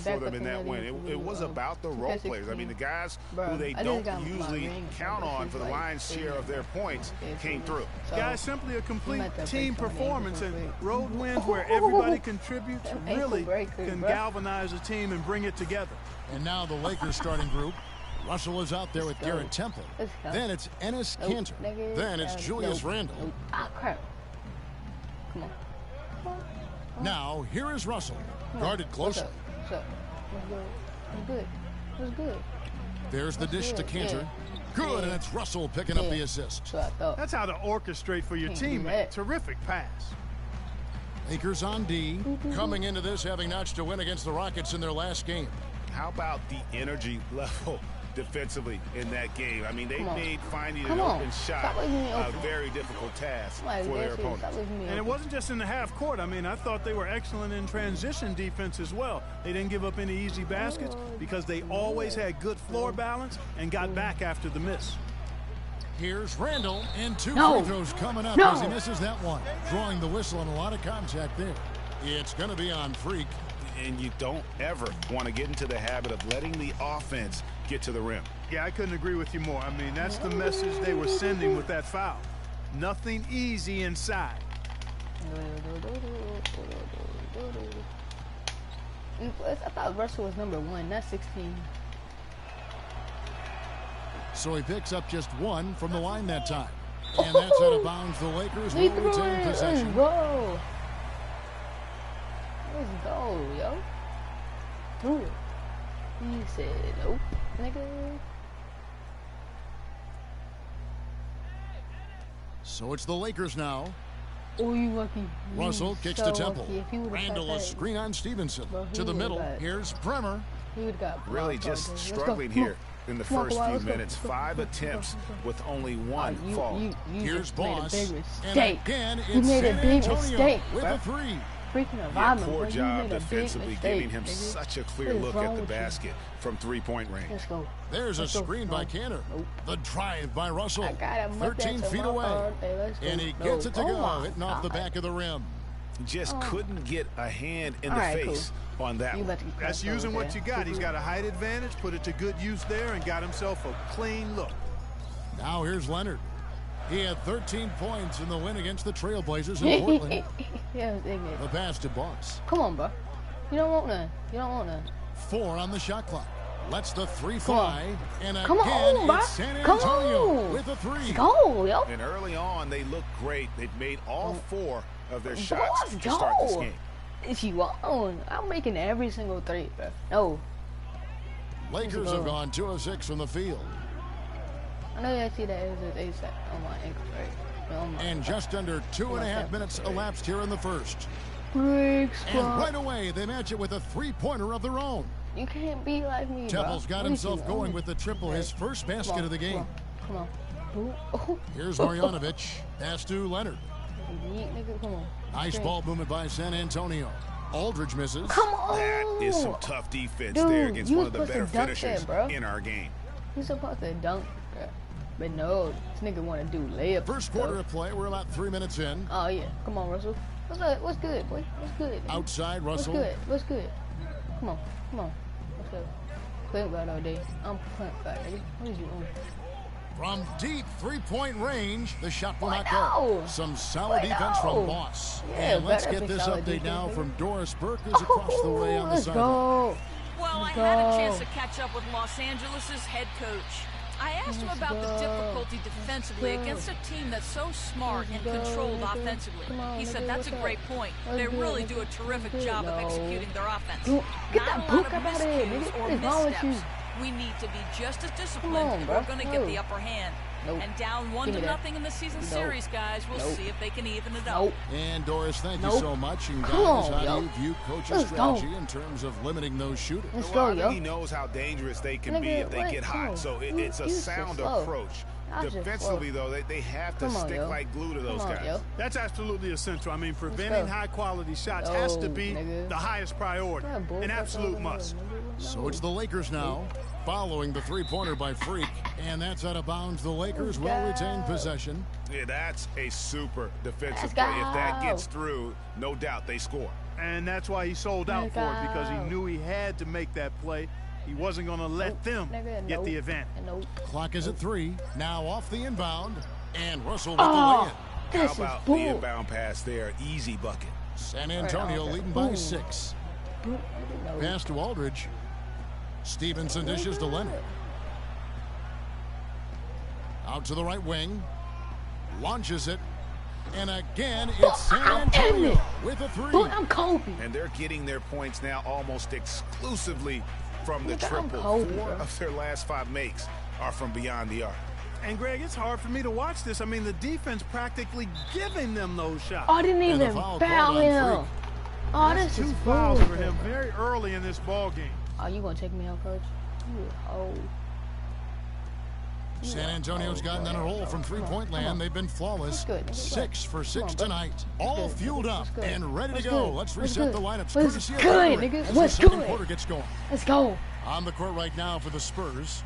much for them in that win. It was about the role players. I mean, the guys who they don't usually count on for the Lions' share of their points came through. Guys, simply a complete team performance, and road wins where everybody contributes really can galvanize a team and bring it together. And now the Lakers starting group. Russell is out there with Garrett Temple. Then it's Enes Kanter. Then it's Julius Randle. Ah, crap. Come on. Now, here is Russell, guarded closely. What's up? What's good? What's good? There's the dish to Kanter. Good, and it's Russell picking up the assist. That's how to orchestrate for your teammate. Terrific pass. Lakers on D, coming into this having notched a win against the Rockets in their last game. How about the energy level defensively in that game? I mean, they made finding an open shot a very difficult task for their opponents. And it wasn't just in the half court. I mean, I thought they were excellent in transition defense as well. They didn't give up any easy baskets because they always had good floor balance and got back after the miss. Here's Randle, and two free throws coming up as he misses that one. Drawing the whistle on a lot of contact there. It's going to be on Freak. And you don't ever want to get into the habit of letting the offense get to the rim. Yeah, I couldn't agree with you more. I mean, that's the message they were sending with that foul. Nothing easy inside. I thought Russell was number 1, not 16. So he picks up just one from the line that time. And that's out of bounds. The Lakers will retain possession. Let's go, yo. Do it. He said, nope, nigga. So it's the Lakers now. Oh, you lucky. Russell kicks to Temple. Randle a screen on Stevenson. To the middle. Here's Bremer. Really just struggling here in the first few minutes. 5 attempts with only one fall. Here's Boss. And again, you it's made a San big Antonio mistake, with bro. a three. Yeah, poor job defensively, giving him such a clear look at the basket from three-point range. Let's go. There's a screen by Kanter. The drive by Russell. 13 feet away. And he gets it to go, hitting off the back of the rim. Just couldn't get a hand in the face on that one. That's using what you got. He's got a height advantage, put it to good use there, and got himself a clean look. Now here's Leonard. He had 13 points in the win against the Trailblazers in Portland. The pass to Boss. Come on, bro. You don't want none. You don't want none. 4 on the shot clock. Lets the three fly. And Come again, on, it's San Antonio with a three. Go, yo. And early on, they looked great. They've made all 4 of their shots to start this game. If you want, I'm making every single three, bro. No. Lakers have gone 2 of 6 from the field. I know you see that as an ASAP on my ankle, right? And just under 2.5 minutes elapsed here in the first. And right away, they match it with a three-pointer of their own. You can't be like me, Temple's got himself going with the triple, his first basket of the game. Come on. Here's Marjanovic. Pass to Leonard. Come on. Nice ball movement by San Antonio. Aldridge misses. Come on. That is some tough defense there against one of the better finishers in our game. You're supposed to dunk, bro. But no, this nigga want to do layup. First quarter of play, we're about 3 minutes in. Oh, yeah. Come on, Russell. What's good, boy? What's good? Outside, Russell. What's good? Come on. Let's go. Point guard all day. I'm point guard, nigga. What is you on? From deep three-point range, the shot will not go. Some solid defense from Boss. Yeah, and let's get this update now from Doris Burke, who's across the way on the sideline. Well, I had a chance to catch up with Los Angeles' head coach. I asked him about the difficulty defensively against a team that's so smart and controlled offensively. He said that's a great point. They really do a terrific job of executing their offense. Not a lot of miscues or missteps. We need to be just as disciplined if we're going to get the upper hand. And down 1-0 in the season series, guys. We'll see if they can even it up. And Doris, thank you so much. And guys, how do you view coach's strategy in terms of limiting those shooters? Well, he knows how dangerous they can be if they get hot. So it's a sound approach. Defensively, though, they have to stick like glue to those guys. That's absolutely essential. I mean, preventing high-quality shots has to be the highest priority, an absolute must. So it's the Lakers now, following the three-pointer by Freak, and that's out of bounds. The Lakers will retain possession. Yeah, that's a super defensive play. If that gets through, no doubt they score. And that's why he sold out for it, because he knew he had to make that play. He wasn't going to let them get the advantage. Clock is at 3. Now off the inbound, and Russell with the lay-in. How about the inbound pass there? Easy bucket. San Antonio leading by 6. Pass to Aldridge. Stevenson dishes to Leonard. Out to the right wing. Launches it. And again, it's San Antonio with a 3. I'm Kobe. And they're getting their points now almost exclusively from the triple. 4 of their last 5 makes are from beyond the arc. And, Greg, it's hard for me to watch this. I mean, the defense practically giving them those shots. Oh, I didn't even foul him. Oh, that's 2 fouls for him very early in this ball game. Oh, you going to take me out, Coach? San Antonio's gotten on a roll from three-point land. They've been flawless. 6 for 6 tonight. All fueled up and ready to go. Let's reset the lineups. What's good, nigga? What's good? Second quarter gets going. Let's go. On the court right now for the Spurs.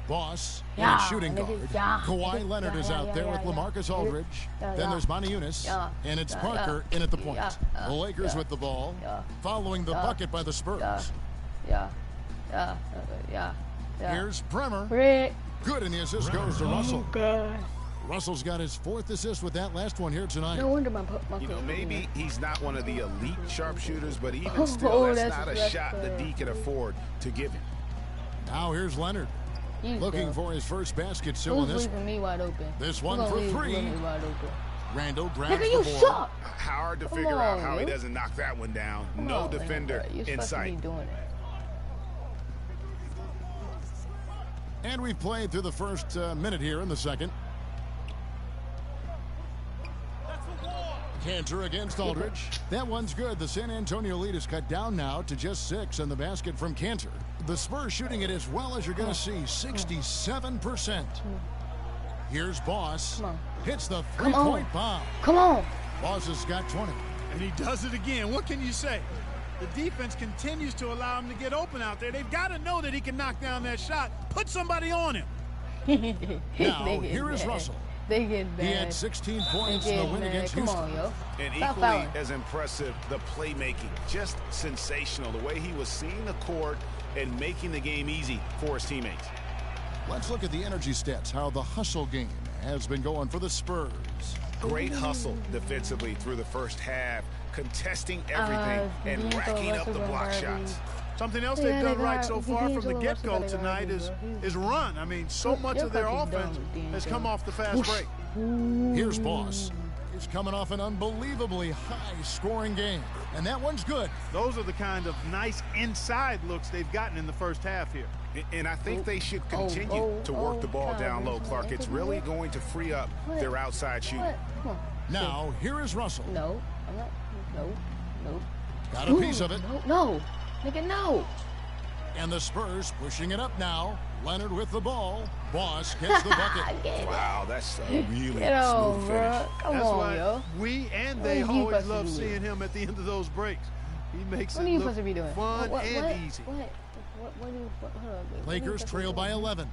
Boss in a shooting guard. Kawhi Leonard is out there with LaMarcus Aldridge. Then there's Monty Eunice. And it's Parker in at the point. The Lakers with the ball. Following the bucket by the Spurs. Here's Bremer. Good, and the assist goes to Russell. Russell's got his 4th assist with that last one here tonight. No wonder my maybe he's not one of the elite sharpshooters, but even still, that's not a shot the D can afford to give him. Now here's Leonard. Looking for his first basket still in this. Me wide open. This one for 3. Randall grabs the board. Suck. Hard to figure out how he doesn't knock that one down. No defender in sight. And we've played through the first minute here in the second. Cantor against Aldridge. That one's good. The San Antonio lead is cut down now to just 6, and the basket from Cantor. The Spurs shooting it as well as you're going to see, 67%. Here's Boss. Hits the 3-point bomb. Come on. Boss has got 20. And he does it again. What can you say? The defense continues to allow him to get open out there. They've got to know that he can knock down that shot. Put somebody on him. Now, here is Russell. They get bad. He had 16 points in the win against Houston. Come on, yo. And equally as impressive, the playmaking. Just sensational. The way he was seeing the court and making the game easy for his teammates. Let's look at the energy stats, how the hustle game has been going for the Spurs. Great hustle defensively through the first half, contesting everything and racking up the block shots. Something else they've done right so far from the get-go tonight is run. I mean, so much of their offense has come off the fast break. Here's Boss. He's coming off an unbelievably high-scoring game, and that one's good. Those are the kind of nice inside looks they've gotten in the first half here. And I think they should continue to work the ball down low, Clark. It's really going to free up their outside shooting. Now, here is Russell. No, I'm not. No. Got a piece of it. No. Nigga, no. And the Spurs pushing it up now. Leonard with the ball. Boss gets the bucket. Wow, that's a really smooth finish. Come on, yo. We and they always love seeing him at the end of those breaks. He makes it look fun and easy. Lakers trail by 11.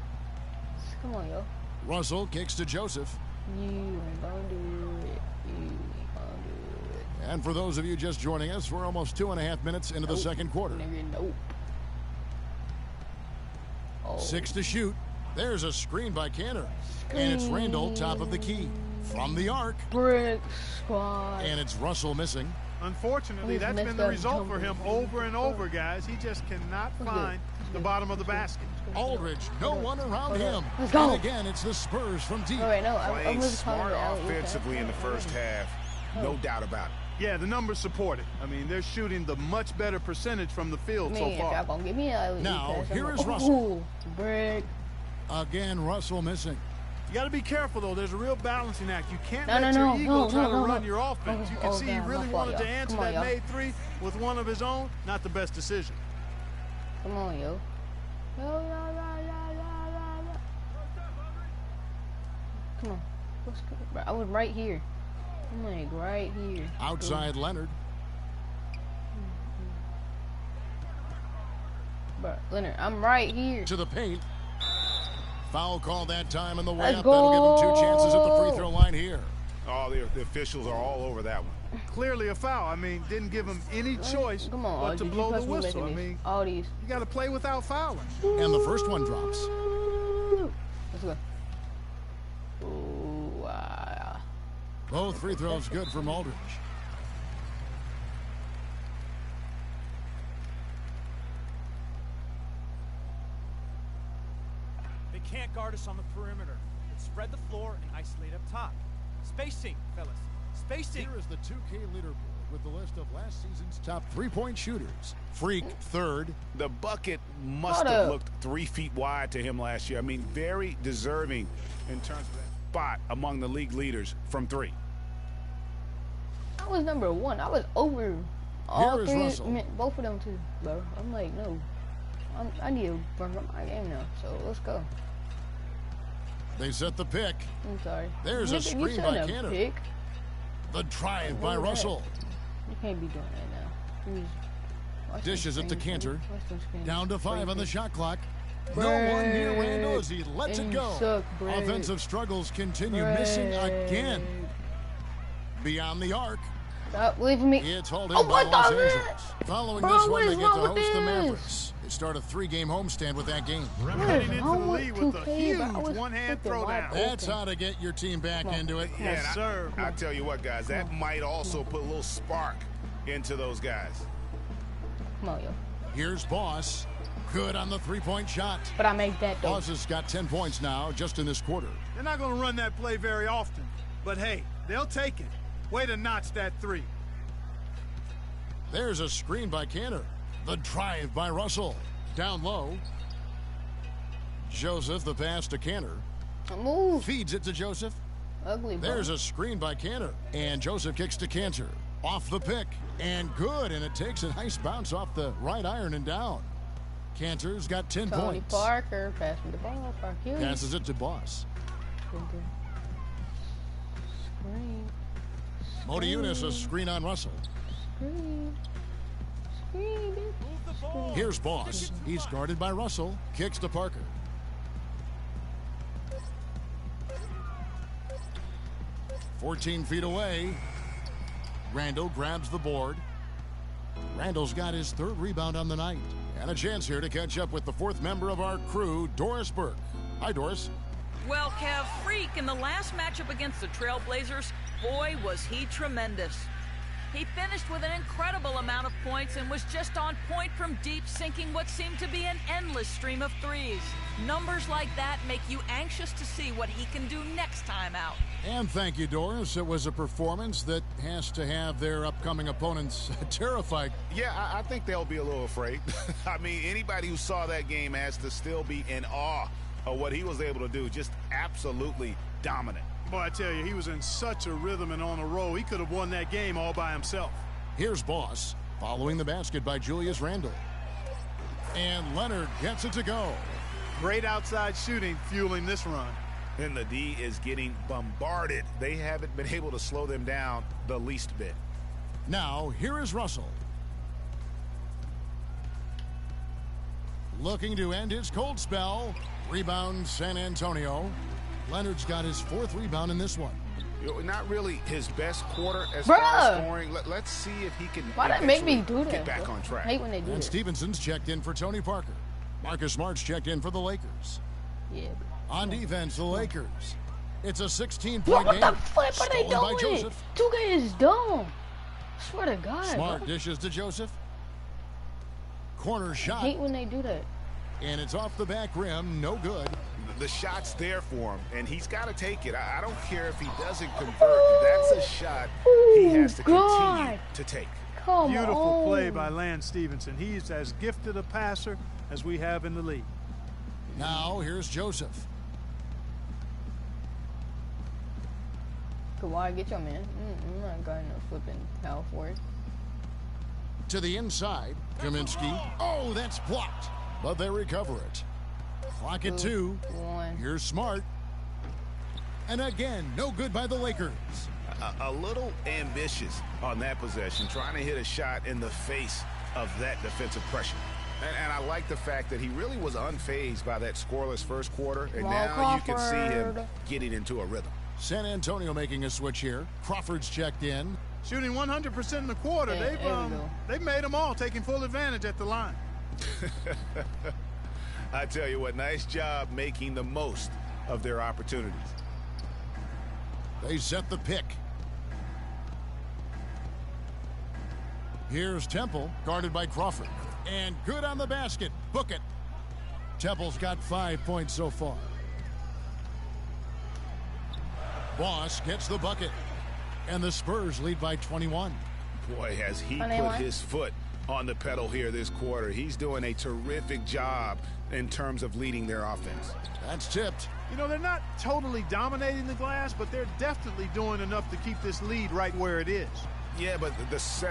Come on, yo. Russell kicks to Joseph. You ain't gonna do it. And for those of you just joining us, we're almost 2.5 minutes into the second quarter. Nope. 6 to shoot. There's a screen by Cantor. And it's Randall, top of the key. From the arc. Brick squad. And it's Russell missing. Unfortunately, that's been the result for him over and over, guys. He just cannot find the bottom of the basket. Aldridge, no one around him. Let's go. And again, it's the Spurs from deep. Playing smart offensively in the first half. No doubt about it. Yeah, the numbers support it. I mean, they're shooting the much better percentage from the field so far. Now, here is Russell. Brick. Again, Russell missing. You got to be careful, though. There's a real balancing act. You can't let your ego try to run your offense. You can see he really wanted to answer that made 3 with one of his own. Not the best decision. Come on, yo. Come on. What's good? I was right here. I'm like right here. Outside Leonard. Bro, Leonard, I'm right here. To the paint. Foul call that time in the way up. That'll give him 2 chances at the free throw line here. Oh, the officials are all over that one. Clearly a foul. I mean, didn't give him any choice but to blow the whistle. I mean, all these. You got to play without fouling. And the first one drops. Let's go. Ooh, wow. Both free throws good from Aldridge. They can't guard us on the perimeter. Let's spread the floor and isolate up top. Spacing, fellas. Spacing. Here is the 2K leaderboard with the list of last season's top 3-point shooters. Freak, third. The bucket must have looked 3 feet wide to him last year. I mean, very deserving in terms of that spot among the league leaders from 3. I was number 1. I was over all 3, both of them too, bro. I'm like, no. I need to burn up my game now, so let's go. They set the pick. I'm sorry. There's a screen by Cantor. The drive by Russell. You can't be doing that now. Dishes it to Cantor. Down to 5 on the shot clock. No one near Randall as he lets it go. Offensive struggles continue, missing again. Beyond the arc. Stop leaving me. It's hauled in by Los Angeles. Following this one, they get to host the Mavericks. They start a 3-game homestand with that game. Heading into the lead with a huge one-hand throwdown. That's how to get your team back into it. Yes, sir. I tell you what, guys, that might also put a little spark into those guys. Come on, yo. Here's Boss. Good on the 3-point shot. But I made that, though. Boss has got 10 points now just in this quarter. They're not going to run that play very often. But, hey, they'll take it. Way to notch that 3. There's a screen by Cantor. The drive by Russell. Down low. Joseph, the pass to Cantor. Move. Feeds it to Joseph. Ugly, bro. There's a screen by Cantor. And Joseph kicks to Cantor. Off the pick. And good. And it takes a nice bounce off the right iron and down. Cantor's got 10 Tony points. Parker, pass me the ball. Parker. Passes it to Boss. Screen. Modi Yunus, a screen on Russell. Screen. Screen. Here's Boss. He's guarded by Russell. Kicks to Parker. "14 feet away. Randall grabs the board. Randall's got his 3rd rebound on the night. And a chance here to catch up with the 4th member of our crew, Doris Burke. Hi, Doris. Well, Kev, Freak, in the last matchup against the Trailblazers, boy, was he tremendous. He finished with an incredible amount of points and was just on point from deep, sinking what seemed to be an endless stream of threes. Numbers like that make you anxious to see what he can do next time out. And thank you, Doris. It was a performance that has to have their upcoming opponents terrified. Yeah, I think they'll be a little afraid. I mean, anybody who saw that game has to still be in awe of what he was able to do. Just absolutely dominant. Boy, I tell you, he was in such a rhythm and on a roll. He could have won that game all by himself. Here's Boss, following the basket by Julius Randle. And Leonard gets it to go. Great outside shooting fueling this run. And the D is getting bombarded. They haven't been able to slow them down the least bit. Now, here is Russell. Looking to end his cold spell. Rebound, San Antonio. Leonard's got his 4th rebound in this one. Not really his best quarter as far as scoring. Let's see if he can get back on track. I hate when they do And it. Stevenson's checked in for Tony Parker. Marcus Smart's checked in for the Lakers. Yeah. On defense, the Lakers. It's a 16-point What game. the flip are they Stolen by doing? Joseph. 2K is dumb. Swear to God. Smart bro. dishes to Joseph. Corner shot. I hate when they do that. And it's off the back rim. No good. The shot's there for him, and he's got to take it. I don't care if he doesn't convert. That's a shot he has to continue to take. Beautiful play by Lance Stevenson. He's as gifted a passer as we have in the league. Now, here's Joseph. Kawhi, get your man. I'm not going to flipping power forward. To the inside. Kaminsky. Oh, that's blocked. But they recover it. Clock at 2. Here's Smart. And again, no good by the Lakers. A little ambitious on that possession, trying to hit a shot in the face of that defensive pressure. And I like the fact that he really was unfazed by that scoreless first quarter, and now you can see him getting into a rhythm. San Antonio making a switch here. Crawford's checked in. Shooting 100% in the quarter. They've made them all, taking full advantage at the line. I tell you what, nice job making the most of their opportunities. They set the pick. Here's Temple, guarded by Crawford. And good on the basket. Book it. Temple's got 5 points so far. Boss gets the bucket. And the Spurs lead by 21. Boy, has he put his foot on the pedal here this quarter. He's doing a terrific job in terms of leading their offense. That's tipped. You know, they're not totally dominating the glass, but they're definitely doing enough to keep this lead right where it is. Yeah, but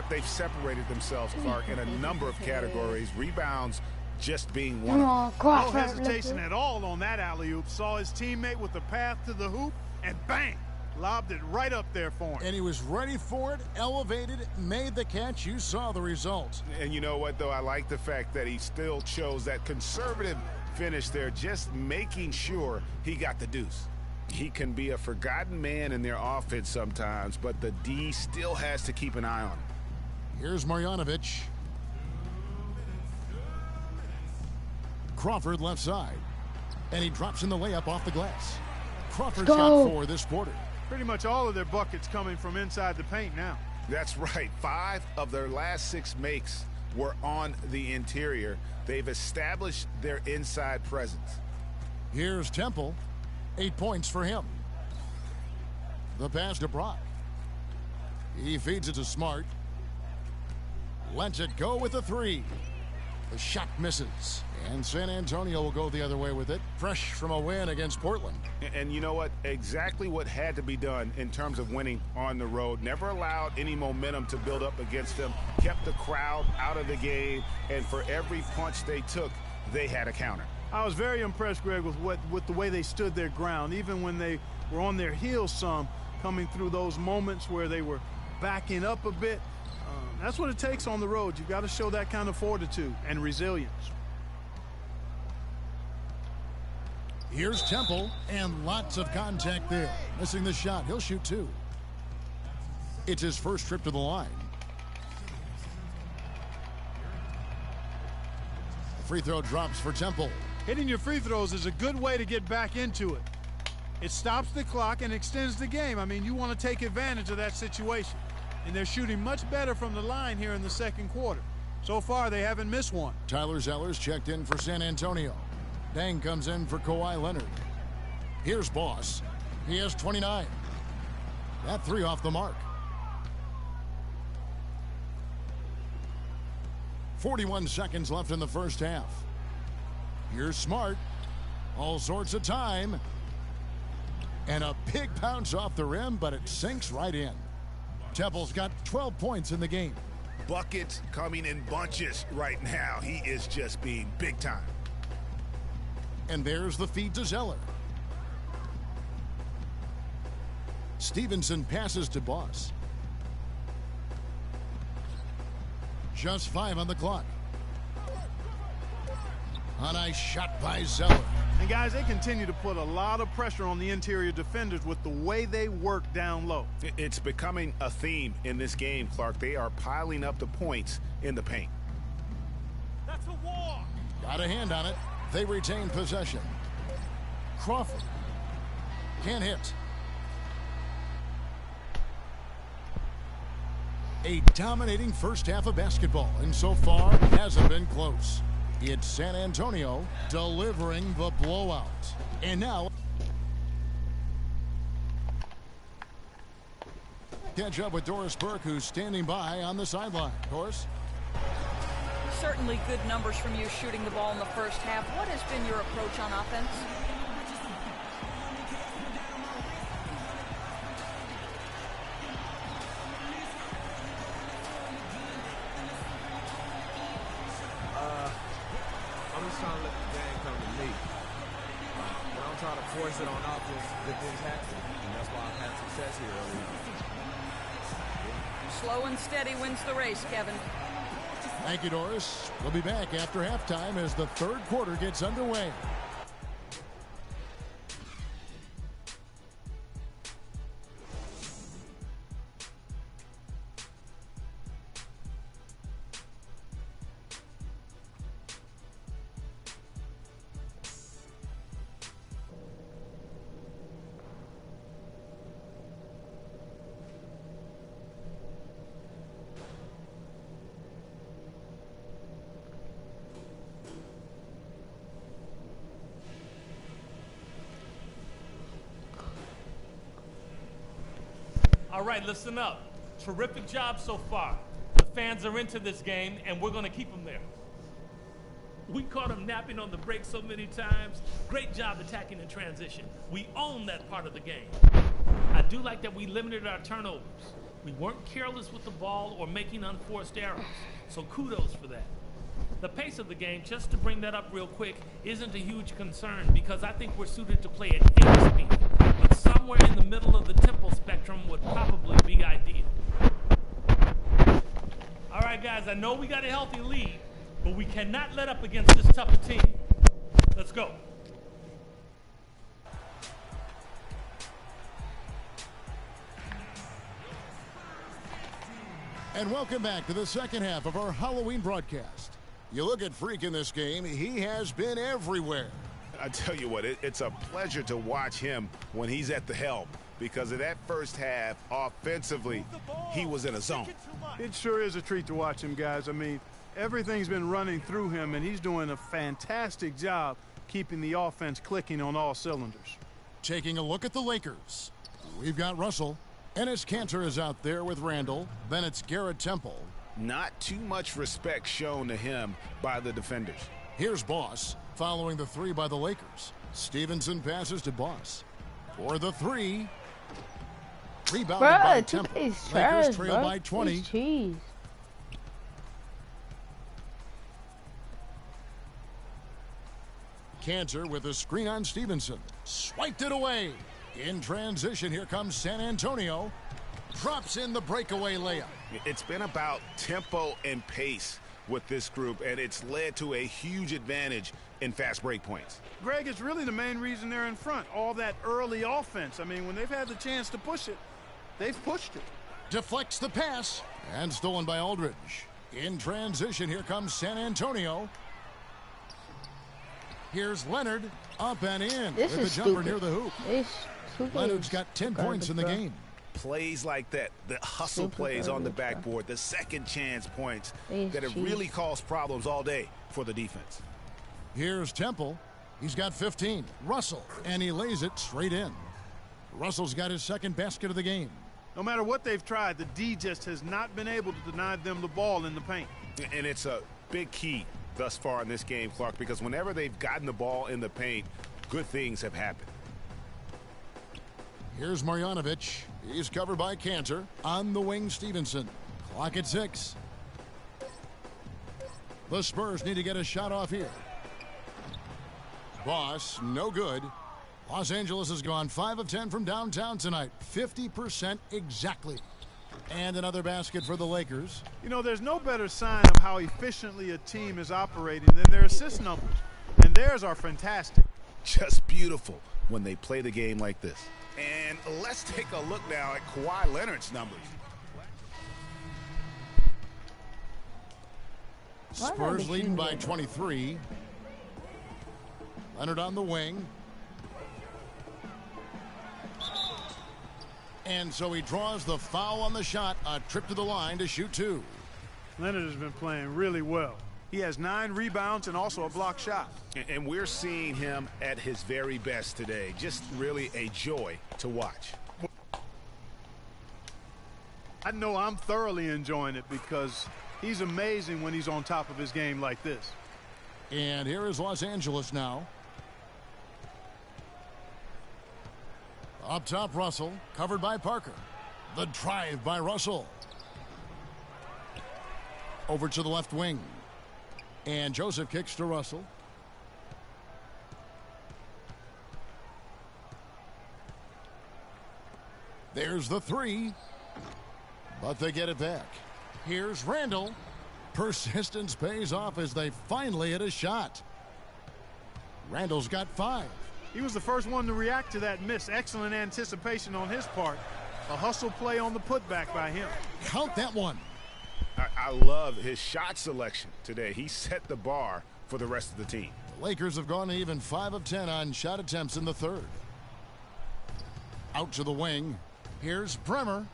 they've separated themselves, Clark, in a number of categories. Rebounds just being one of them. No hesitation at all on that alley-oop. Saw his teammate with the path to the hoop, and bang! Lobbed it right up there for him. And he was ready for it, elevated, made the catch. You saw the result. And you know what, though? I like the fact that he still chose that conservative finish there, just making sure he got the deuce. He can be a forgotten man in their offense sometimes, but the D still has to keep an eye on him. Here's Marjanovic. Crawford left side. And he drops in the layup off the glass. Crawford's got 4 this quarter. Pretty much all of their buckets coming from inside the paint now. That's right. 5 of their last 6 makes were on the interior. They've established their inside presence. Here's Temple. 8 points for him. The pass to Brock. He feeds it to Smart. Lets it go with a 3. The shot misses. And San Antonio will go the other way with it. Fresh from a win against Portland. And you know what? Exactly what had to be done in terms of winning on the road. Never allowed any momentum to build up against them. Kept the crowd out of the game. And for every punch they took, they had a counter. I was very impressed, Greg, with the way they stood their ground. Even when they were on their heels some, coming through those moments where they were backing up a bit. That's what it takes on the road. You've got to show that kind of fortitude and resilience. Here's Temple, and lots of contact there. Missing the shot. He'll shoot 2. It's his first trip to the line. The free throw drops for Temple. Hitting your free throws is a good way to get back into it. It stops the clock and extends the game. I mean, you want to take advantage of that situation. And they're shooting much better from the line here in the second quarter. So far, they haven't missed one. Tyler Zeller's checked in for San Antonio. Dang comes in for Kawhi Leonard. Here's Boss. He has 29. That 3 off the mark. 41 seconds left in the first half. Here's Smart. All sorts of time. And a big bounce off the rim, but it sinks right in. Temple's got 12 points in the game. Buckets coming in bunches right now. He is just being big time. And there's the feed to Zeller. Stevenson passes to Boss. Just 5 on the clock. A nice shot by Zeller. And guys, they continue to put a lot of pressure on the interior defenders with the way they work down low. It's becoming a theme in this game, Clark. They are piling up the points in the paint. That's a walk. Got a hand on it. They retain possession. Crawford can't hit. A dominating first half of basketball, and so far hasn't been close. It's San Antonio delivering the blowout. And now catch up with Doris Burke, who's standing by on the sideline. Doris? Certainly good numbers from you shooting the ball in the first half. What has been your approach on offense? I'm just trying to let the game come to me. When I'm trying to force it on offense, good things happen. And that's why I've had success here early on. Slow and steady wins the race, Kevin. Thank you, Doris. We'll be back after halftime as the third quarter gets underway. All right, listen up. Terrific job so far. The fans are into this game, and we're going to keep them there. We caught them napping on the break so many times. Great job attacking in transition. We own that part of the game. I do like that we limited our turnovers. We weren't careless with the ball or making unforced errors, so kudos for that. The pace of the game, just to bring that up real quick, isn't a huge concern because I think we're suited to play at any speed. But somewhere in the middle of the tempo spectrum would probably be ideal. All right, guys, I know we got a healthy lead, but we cannot let up against this tougher team. Let's go. And welcome back to the second half of our Halloween broadcast. You look at Freak in this game, he has been everywhere. I tell you what, it's a pleasure to watch him when he's at the helm, because of that first half, offensively, he was in a zone. It sure is a treat to watch him, guys. I mean, everything's been running through him, and he's doing a fantastic job keeping the offense clicking on all cylinders. Taking a look at the Lakers, we've got Russell. Enes Kanter is out there with Randall. Then it's Garrett Temple. Not too much respect shown to him by the defenders. Here's Boss following the three by the Lakers. Stevenson passes to Boss for the three. Rebounded by Temple. Lakers trail by 20. Kanter with a screen on Stevenson. Swiped it away. In transition, here comes San Antonio. Drops in the breakaway layup. It's been about tempo and pace with this group, and it's led to a huge advantage in fast break points. Greg, it's really the main reason they're in front. All that early offense. I mean, when they've had the chance to push it, they've pushed it. Deflects the pass, and stolen by Aldridge. In transition, here comes San Antonio. Here's Leonard, up and in with a jumper near the hoop. Leonard's got 10 points in the game. Plays like that, the hustle plays on the backboard, the second chance points that have really caused problems all day for the defense. Here's Temple. He's got 15. Russell, and he lays it straight in. Russell's got his second basket of the game. No matter what they've tried, the D just has not been able to deny them the ball in the paint. And it's a big key thus far in this game, Clark, because whenever they've gotten the ball in the paint, good things have happened. Here's Marjanovic. He's covered by Kanter. On the wing, Stevenson. Clock at 6. The Spurs need to get a shot off here. Boss, no good. Los Angeles has gone 5 of 10 from downtown tonight. 50% exactly. And another basket for the Lakers. You know, there's no better sign of how efficiently a team is operating than their assist numbers. And theirs are fantastic. Just beautiful when they play the game like this. And let's take a look now at Kawhi Leonard's numbers. Spurs leading by 23. Leonard on the wing. And so he draws the foul on the shot. A trip to the line to shoot 2. Leonard has been playing really well. He has 9 rebounds and also a block shot. And we're seeing him at his very best today. Just really a joy to watch. I know I'm thoroughly enjoying it because he's amazing when he's on top of his game like this. And here is Los Angeles now. Up top, Russell, covered by Parker. The drive by Russell. Over to the left wing. And Joseph kicks to Russell. There's the 3. But they get it back. Here's Randall. Persistence pays off as they finally hit a shot. Randall's got 5. He was the first one to react to that miss. Excellent anticipation on his part. A hustle play on the putback by him. Count that one. I love his shot selection today. He set the bar for the rest of the team. The Lakers have gone even 5 of 10 on shot attempts in the third. Out to the wing. Here's Bremer.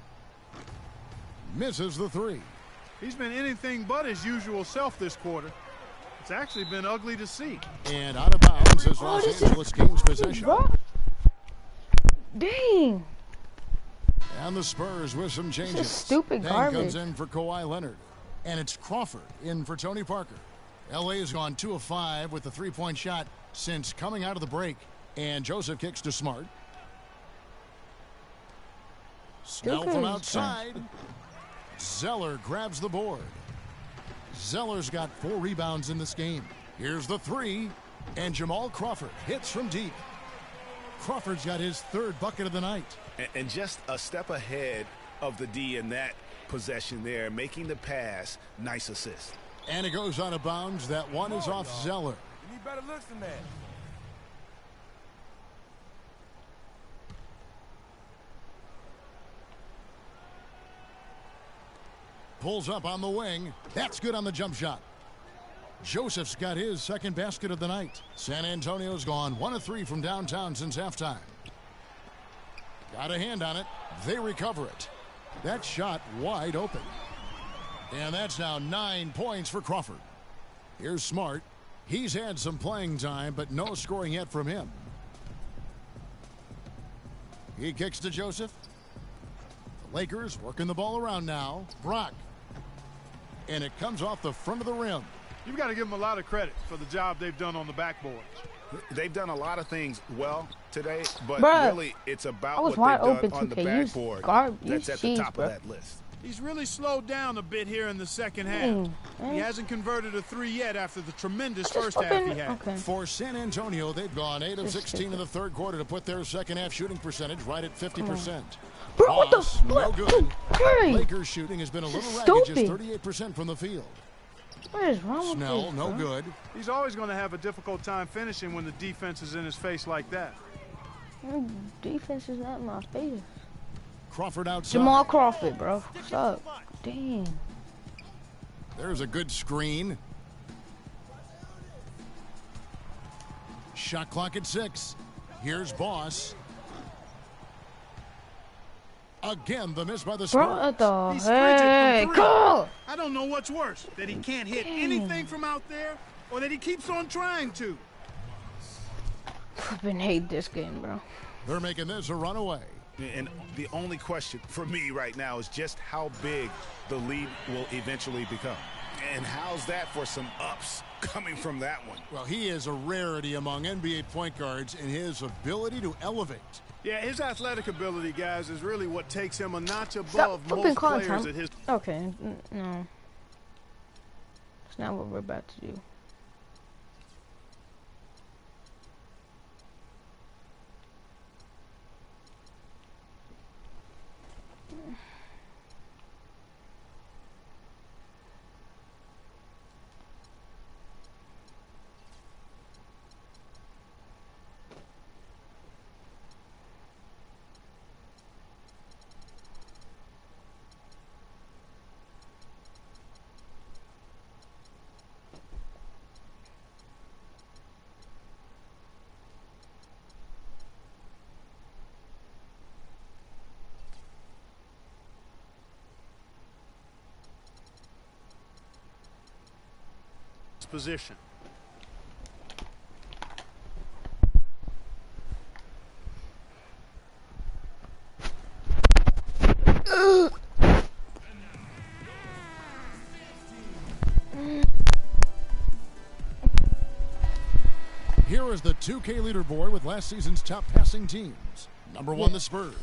Misses the 3. He's been anything but his usual self this quarter. It's actually been ugly to see. And out of bounds as Los Angeles gains possession. Dang. And the Spurs with some changes. This is stupid garbage. Comes in for Kawhi Leonard. And it's Crawford in for Tony Parker. LA has gone 2 of 5 with the 3-point shot since coming out of the break. And Joseph kicks to Smart. Snell from outside. Zeller grabs the board. Zeller's got 4 rebounds in this game. Here's the 3. And Jamal Crawford hits from deep. Crawford's got his 3rd bucket of the night. And just a step ahead of the D in that possession there, making the pass. Nice assist. And it goes out of bounds. That one is off Zeller. You need better looks than that. Pulls up on the wing. That's good on the jump shot. Joseph's got his 2nd basket of the night. San Antonio's gone 1 of 3 from downtown since halftime. Got a hand on it. They recover it. That shot wide open. And that's now 9 points for Crawford. Here's Smart. He's had some playing time, but no scoring yet from him. He kicks to Joseph. The Lakers working the ball around now. Brock. And it comes off the front of the rim. You've got to give them a lot of credit for the job they've done on the backboard. They've done a lot of things well today, but really it's about what they've done on the backboard that's at the top of that list. He's really slowed down a bit here in the second half. He hasn't converted a 3 yet after the tremendous first half he had. Okay. For San Antonio, they've gone 8 of 16 in the third quarter to put their second half shooting percentage right at 50%. Bro, what the fuck? No good. Hey. Lakers shooting has been a little ragged, just 38% from the field. What is wrong with Snell, this, no good. He's always going to have a difficult time finishing when the defense is in his face like that. Defense is not in my face. Crawford outside. Jamal Crawford, bro. What's up? Damn. There's a good screen. Shot clock at 6. Here's Boss. Again, the miss by the Spurs. What the He's heck? Go! I don't know what's worse, that he can't hit anything from out there or that he keeps on trying to. Flippin' hate this game, bro. They're making this a runaway. And the only question for me right now is just how big the lead will eventually become. And how's that for some ups coming from that one? Well, he is a rarity among NBA point guards in his ability to elevate. Yeah, his athletic ability, guys, is really what takes him a notch above most players at his... Okay, no. That's not what we're about to do. position. Here is the 2K leaderboard with last season's top passing teams. Number 1, the Spurs.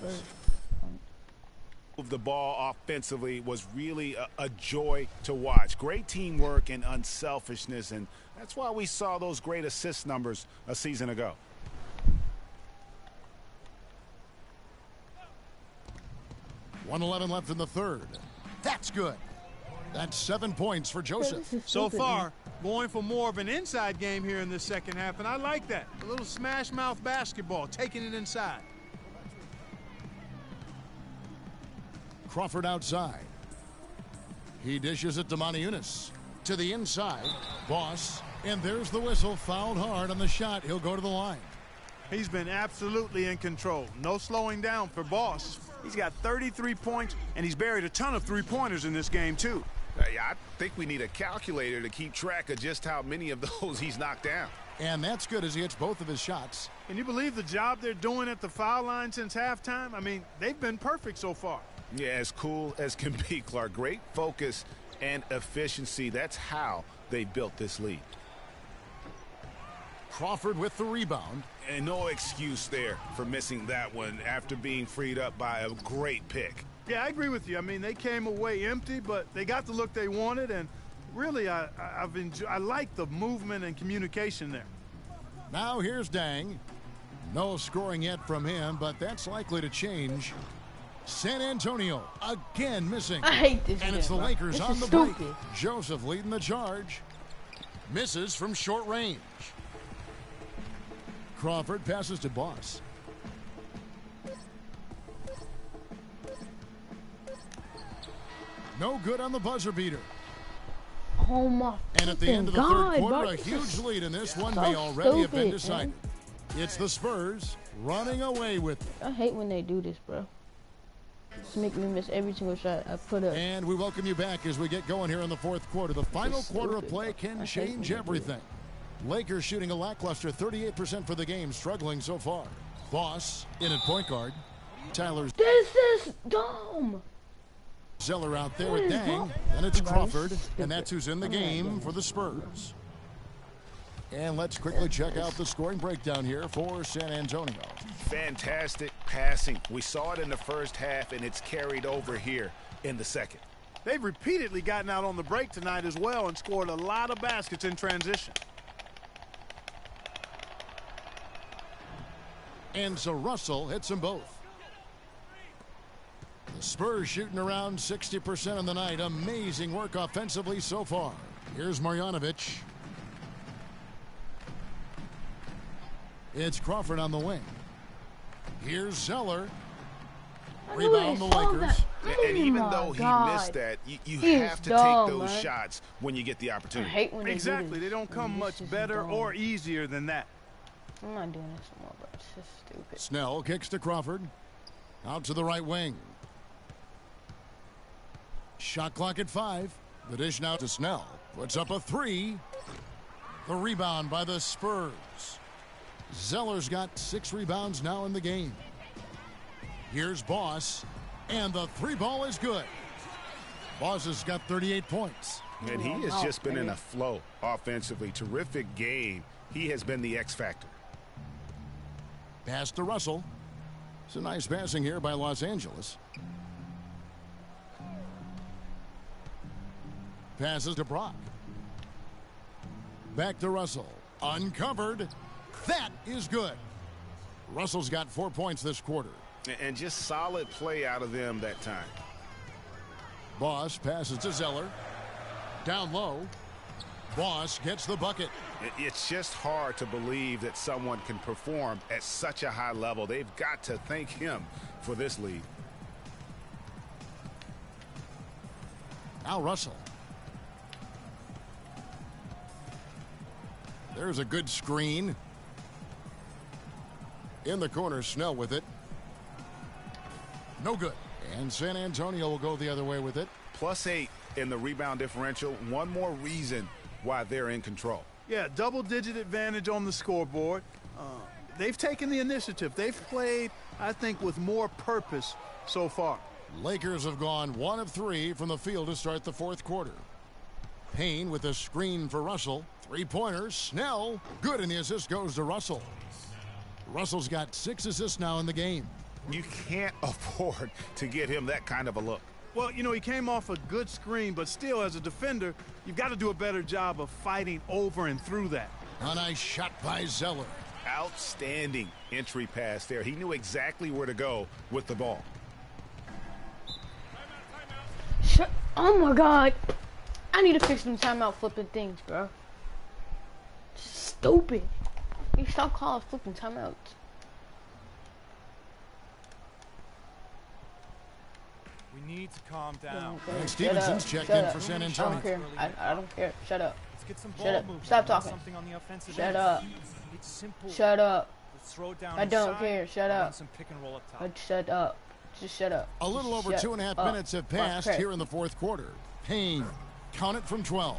The ball offensively was really a joy to watch. Great teamwork and unselfishness, and that's why we saw those great assist numbers a season ago. .111 left in the third. That's good. That's 7 points for Joseph. So far, going for more of an inside game here in the second half, and I like that. A little smash mouth basketball, taking it inside. Crawford outside. He dishes it to Maniunas. To the inside. Boss. And there's the whistle. Fouled hard on the shot. He'll go to the line. He's been absolutely in control. No slowing down for Boss. He's got 33 points, and he's buried a ton of three-pointers in this game, too. I think we need a calculator to keep track of just how many of those he's knocked down. And that's good as he hits both of his shots. Can you believe the job they're doing at the foul line since halftime? I mean, they've been perfect so far. Yeah, as cool as can be, Clark. Great focus and efficiency. That's how they built this lead. Crawford with the rebound. And no excuse there for missing that one after being freed up by a great pick. Yeah, I agree with you. I mean, they came away empty, but they got the look they wanted, and really, I like the movement and communication there. Now here's Dang. No scoring yet from him, but that's likely to change. San Antonio again missing. I hate this. And it's the Lakers this on the stupid. break. Joseph leading the charge. Misses from short range. Crawford passes to Boss. No good on the buzzer beater. Oh my! And at the end of the God, third quarter, bro. a huge lead, and this one So may already have been stupid, decided. It's the Spurs running away with it. I hate when they do this, bro. Just make me miss every single shot I put up. And we welcome you back as we get going here in the fourth quarter. The final quarter of play can change everything. Lakers shooting a lackluster 38% for the game, struggling so far. Boss in at point guard. Tyler's. This is dumb. Zeller out there with Dang. And it's Crawford, and that's who's in the game for the Spurs. And let's quickly check out the scoring breakdown here for San Antonio. Fantastic passing. We saw it in the first half, and it's carried over here in the second. They've repeatedly gotten out on the break tonight as well and scored a lot of baskets in transition. And so Russell hits them both. The Spurs shooting around 60% on the night. Amazing work offensively so far. Here's Marjanovic. It's Crawford on the wing. Here's Zeller. Rebound the Lakers. And even though he missed that, you have to take those shots when you get the opportunity. I hate when Exactly. They don't come much better or easier than that. I'm not doing this anymore, bro. It's just stupid. Snell kicks to Crawford. Out to the right wing. Shot clock at 5. The dish now to Snell. Puts up a 3. The rebound by the Spurs. Zeller's got 6 rebounds now in the game. Here's Boss. And the 3 ball is good. Boss has got 38 points. And he has just been in a flow offensively. Terrific game. He has been the X factor. Pass to Russell. It's a nice passing here by Los Angeles. Passes to Brock. Back to Russell. Uncovered. That is good. Russell's got 4 points this quarter. And just solid play out of them that time. Boss passes to Zeller. Down low. Boss gets the bucket. It's just hard to believe that someone can perform at such a high level. They've got to thank him for this lead. Now Russell. There's a good screen. In the corner, Snell with it. No good. And San Antonio will go the other way with it. +8 in the rebound differential. One more reason why they're in control. Yeah, double-digit advantage on the scoreboard. They've taken the initiative. They've played, I think, with more purpose so far. Lakers have gone 1 of 3 from the field to start the fourth quarter. Payne with a screen for Russell. 3-pointers. Snell. Good, and the assist goes to Russell. Russell's got 6 assists now in the game. You can't afford to get him that kind of a look. Well, you know, he came off a good screen, but still, as a defender, you've got to do a better job of fighting over and through that. A nice shot by Zeller. Outstanding entry pass there. He knew exactly where to go with the ball. Oh, my God. I need to fix them timeout flipping things, bro. Stupid. You stop calling flipping timeouts. We need to calm down. Stevenson's checked in for San Antonio. I don't care. I don't care. Shut up. Let's get some Shut ball up. movement. Stop talking. Something on the offensive Shut end. up. It's simple. Shut up. Let's throw it down I don't inside, care. Shut run up. some pick and roll up top. Shut up. Just shut up. A little over Shut 2.5 up. minutes have passed here in the fourth quarter. Payne, count it from 12.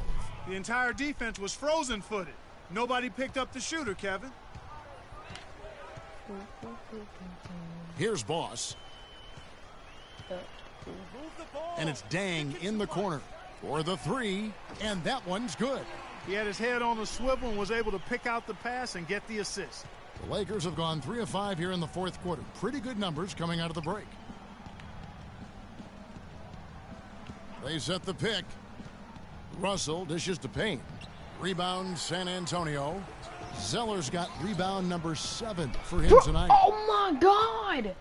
The entire defense was frozen-footed. Nobody picked up the shooter, Kevin. Here's Boss. And it's Dang in the corner for the three, and that one's good. He had his head on a swivel and was able to pick out the pass and get the assist. The Lakers have gone 3 of 5 here in the fourth quarter. Pretty good numbers coming out of the break. They set the pick. Russell dishes to Payne. Rebound San Antonio. Zeller's got rebound number 7 for him tonight. Oh my God!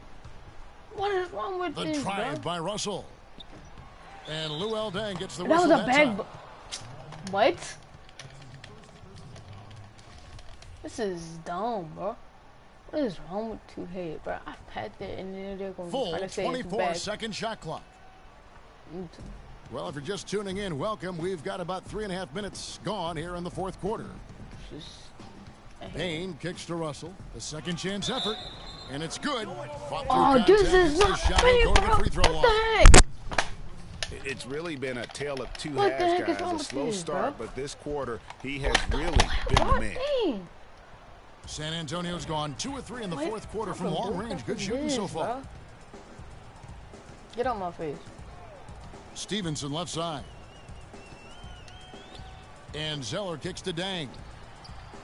What is wrong with this, The drive bro? by Russell. And Luol Deng gets the That whistle was a that bag. time. What? This is dumb, bro. What is wrong with two head, bro? I pat that and then they're gonna Full try to say it's 24-second shot clock. Well, if you're just tuning in, welcome. We've got about 3.5 minutes gone here in the fourth quarter. Payne kicks to Russell. The second chance effort. And it's good. Oh, this is not fair, bro. What the heck? It's really been a tale of two What the heck is halves, wrong guys. A with slow this, start, bro? but this quarter, he has really been the man. Dang. San Antonio's gone 2 of 3 in the What? fourth quarter from What the long fuck range. Good is shooting this, so far. bro? Get on my face. Stevenson left side. And Zeller kicks to Dang.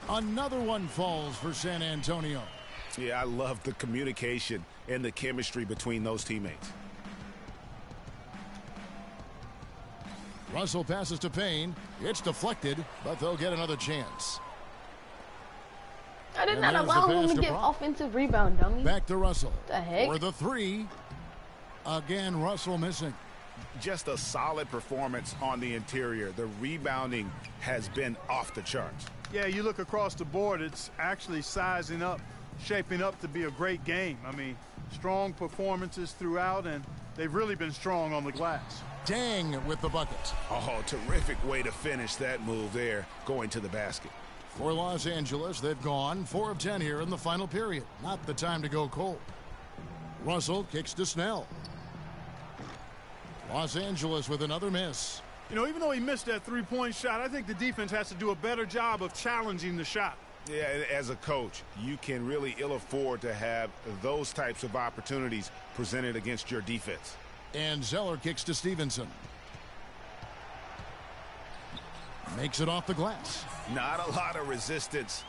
Another one falls for San Antonio. Yeah, I love the communication and the chemistry between those teammates. Russell passes to Payne. It's deflected, but they'll get another chance. I did And not there's allow the him pass to to get Brock. offensive rebound, dummy. Back to Russell. The heck? For the three. Again, Russell missing. Just a solid performance on the interior. The rebounding has been off the charts. Yeah, you look across the board, it's actually sizing up, shaping up to be a great game. I mean, strong performances throughout, and they've really been strong on the glass. Dang with the bucket. Oh, terrific way to finish that move there, going to the basket. For Los Angeles, they've gone 4 of 10 here in the final period. Not the time to go cold. Russell kicks to Snell. Los Angeles with another miss. You know, even though he missed that three-point shot, I think the defense has to do a better job of challenging the shot. Yeah, as a coach, you can really ill afford to have those types of opportunities presented against your defense. And Zeller kicks to Stevenson. Makes it off the glass. Not a lot of resistance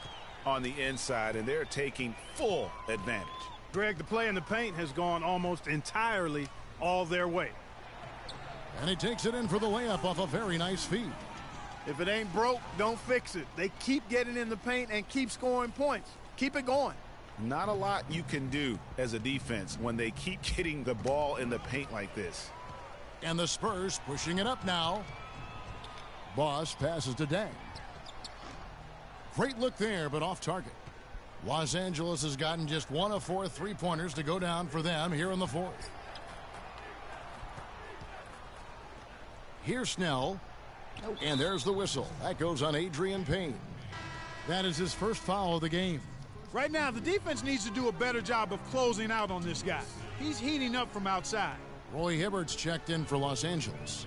on the inside, and they're taking full advantage. Greg, the play in the paint has gone almost entirely all their way. And he takes it in for the layup off a very nice feed. If it ain't broke, don't fix it. They keep getting in the paint and keep scoring points. Keep it going. Not a lot you can do as a defense when they keep getting the ball in the paint like this. And the Spurs pushing it up now. Boss passes to Dang. Great look there, but off target. Los Angeles has gotten just 1 of 4 3-pointers to go down for them here in the fourth. Here's Snell. And there's the whistle. That goes on Adrian Payne. That is his first foul of the game. Right now, the defense needs to do a better job of closing out on this guy. He's heating up from outside. Roy Hibbert's checked in for Los Angeles.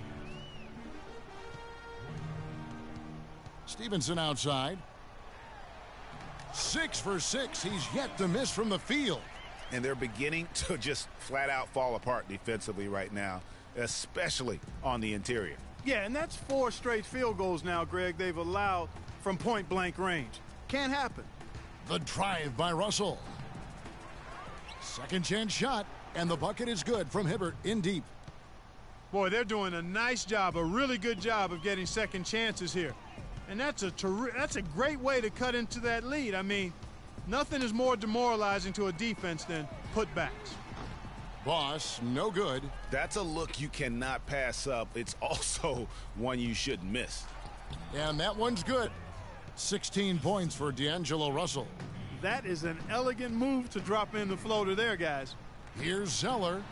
Stevenson outside. 6 for 6. He's yet to miss from the field. And they're beginning to just flat out fall apart defensively right now, especially on the interior. Yeah, and that's 4 straight field goals now, Greg, they've allowed from point-blank range. Can't happen. The drive by Russell. Second chance shot, and the bucket is good from Hibbert in deep. Boy, they're doing a nice job, a really good job of getting second chances here. And that's a great way to cut into that lead. I mean, nothing is more demoralizing to a defense than putbacks. Boss, no good. That's a look you cannot pass up. It's also one you shouldn't miss. And that one's good. 16 points for D'Angelo Russell. That is an elegant move to drop in the floater there, guys. Here's Zeller.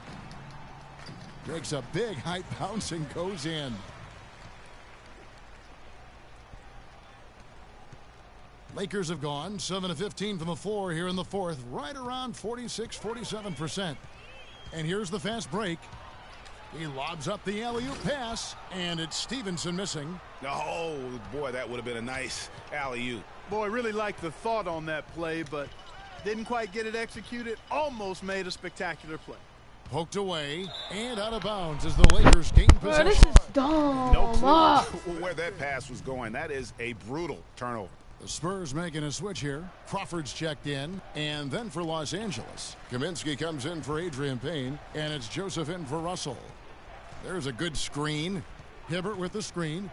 Breaks a big height bounce and goes in. Lakers have gone 7 of 15 from the floor here in the fourth, right around 46-47%. And here's the fast break. He lobs up the alley-oop pass, and it's Stevenson missing. Oh, boy, that would have been a nice alley-oop. Boy, really liked the thought on that play, but didn't quite get it executed. Almost made a spectacular play. Poked away and out of bounds as the Lakers gain possession. This is dumb. No clue where that pass was going. That is a brutal turnover. The Spurs making a switch here. Crawford's checked in, and then for Los Angeles, Kaminsky comes in for Adrian Payne, and it's Joseph in for Russell. There's a good screen. Hibbert with the screen.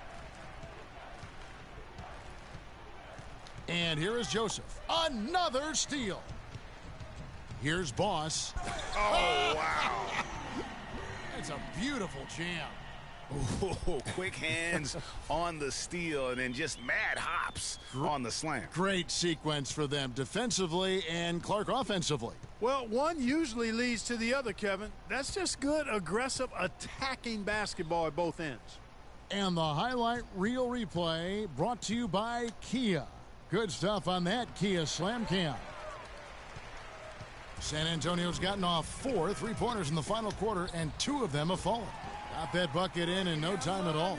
And here is Joseph. Another steal. Here's Boss. Oh, wow. It's a beautiful jam. Ooh, quick hands on the steal and then just mad hops on the slam. Great sequence for them defensively and Clark offensively. Well, one usually leads to the other, Kevin. That's just good, aggressive, attacking basketball at both ends. And the highlight reel replay brought to you by Kia. Good stuff on that Kia Slam Cam. San Antonio's gotten off 4 3-pointers in the final quarter, and 2 of them have fallen. Got that bucket in no time at all.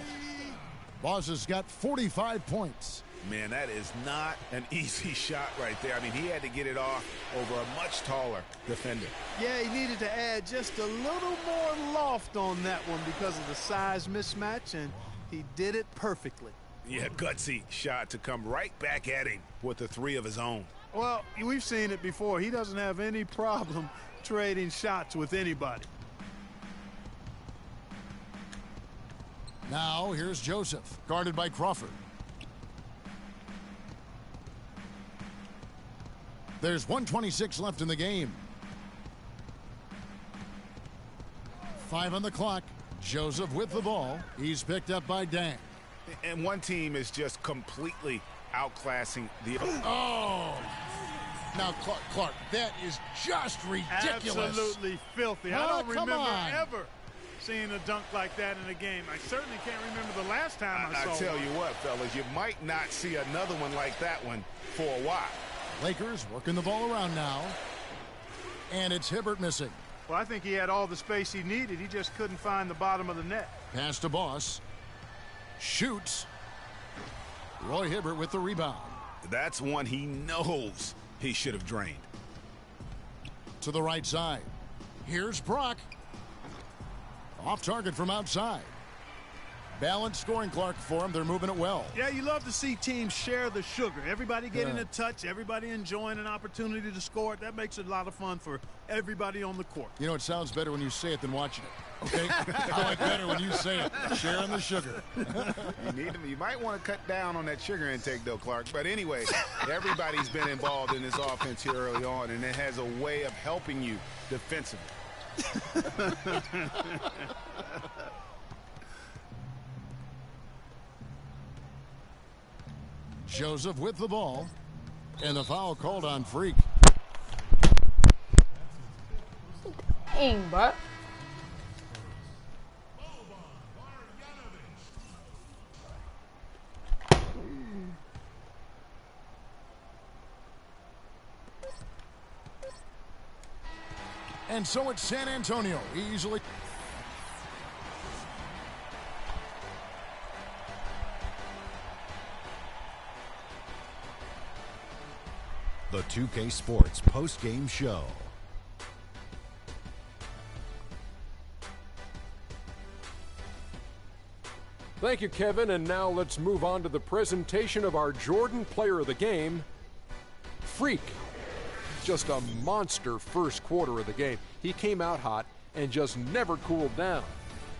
Boss has got 45 points. Man, that is not an easy shot right there. I mean, he had to get it off over a much taller defender. Yeah, he needed to add just a little more loft on that one because of the size mismatch, and he did it perfectly. Yeah, gutsy shot to come right back at him with the 3 of his own. Well, we've seen it before. He doesn't have any problem trading shots with anybody. Now here's Joseph, guarded by Crawford. There's 1:26 left in the game. 5 on the clock. Joseph with the ball. He's picked up by Dang. And one team is just completely outclassing the other. Oh! Now, Clark, that is just ridiculous. Absolutely filthy. I don't remember ever seeing a dunk like that in a game. I certainly can't remember the last time I saw I tell one. you what, fellas, you might not see another one like that one for a while. Lakers working the ball around now. And it's Hibbert missing. Well, I think he had all the space he needed. He just couldn't find the bottom of the net. Pass to Boss. Shoots. Roy Hibbert with the rebound. That's one he knows he should have drained. To the right side. Here's Brock. Off target from outside. Balanced scoring, Clark, for him. They're moving it well. Yeah, you love to see teams share the sugar. Everybody getting a touch, everybody enjoying an opportunity to score it. That makes it a lot of fun for everybody on the court. You know, it sounds better when you say it than watching it. Okay? I like better when you say it. Sharing the sugar. You might want to cut down on that sugar intake, though, Clark. But anyway, everybody's been involved in this offense here early on, and it has a way of helping you defensively. Joseph with the ball. And the foul called on Freak. Dang, bro. And so it's San Antonio easily. The 2K Sports post-game show. Thank you, Kevin, and now let's move on to the presentation of our Jordan Player of the Game, Freak. Just a monster first quarter of the game. He came out hot and just never cooled down.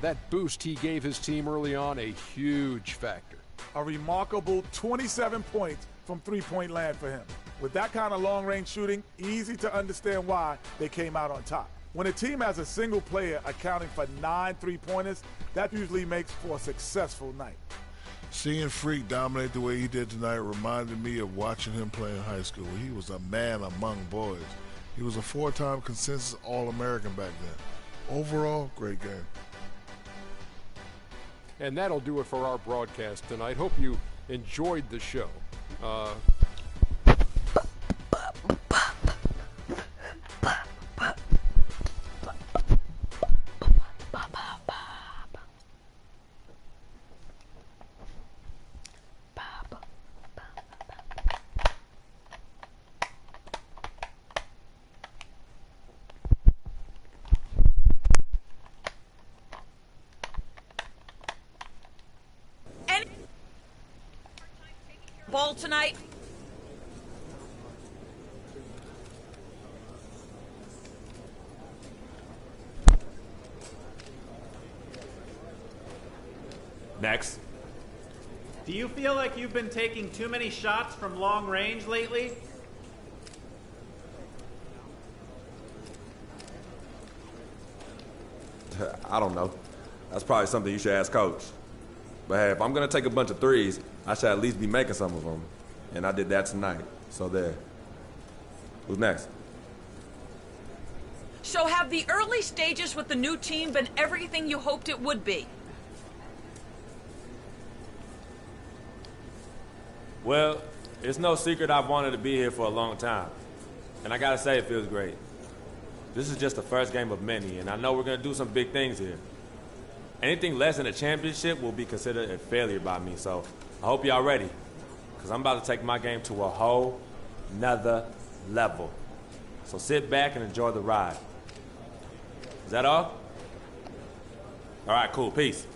That boost he gave his team early on, a huge factor. A remarkable 27 points from three-point land for him. With that kind of long-range shooting, easy to understand why they came out on top. When a team has a single player accounting for 9 3-pointers, that usually makes for a successful night. Seeing Freak dominate the way he did tonight reminded me of watching him play in high school. He was a man among boys. He was a 4-time consensus All-American back then. Overall, great game. And that'll do it for our broadcast tonight. Hope you enjoyed the show. Ball tonight. Next. Do you feel like you've been taking too many shots from long range lately? I don't know. That's probably something you should ask Coach. But hey, if I'm going to take a bunch of threes, I should at least be making some of them. And I did that tonight. So there. Who's next? So have the early stages with the new team been everything you hoped it would be? Well, it's no secret I've wanted to be here for a long time. And I got to say, it feels great. This is just the first game of many, and I know we're going to do some big things here. Anything less than a championship will be considered a failure by me, so I hope y'all ready, because I'm about to take my game to a whole nother level. So sit back and enjoy the ride. Is that all? All right, cool. Peace.